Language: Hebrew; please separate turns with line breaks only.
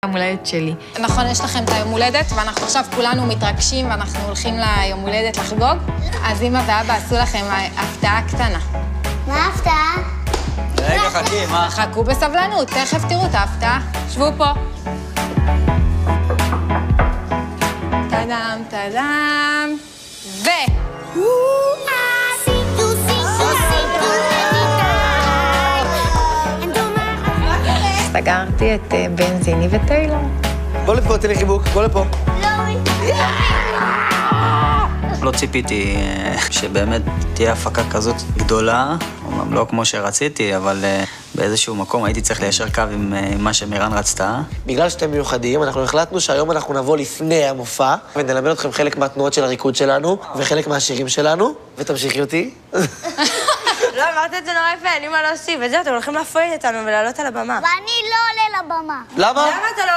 יום הולדת שלי.
נכון, יש לכם את היום הולדת, ואנחנו עכשיו כולנו מתרגשים, ואנחנו הולכים ליום הולדת לחגוג. אז אמא ואבא עשו לכם הפתעה קטנה.
מה ההפתעה?
רגע, חכי, מה?
חכו בסבלנות, תכף תראו את ההפתעה. שבו פה. טאדם, טאדם, ו...
סגרתי את בנזיני וטיילור.
בוא לפה, תן לי חיבוק, בוא לפה.
לא ציפיתי שבאמת תהיה הפקה כזאת גדולה, אומנם לא כמו שרציתי, אבל באיזשהו מקום הייתי צריך ליישר קו עם מה שמירן רצתה.
בגלל שאתם מיוחדים, אנחנו החלטנו שהיום אנחנו נבוא לפני המופע, ונלמד אתכם חלק מהתנועות של הריקוד שלנו, וחלק מהשירים שלנו, ותמשיכי אותי.
לא, אמרת את זה נורא יפה, אין לי מה להוסיף. וזה, אתם הולכים להפריד אותנו ולעלות על הבמה.
ואני לא עולה לבמה.
למה?
למה אתה לא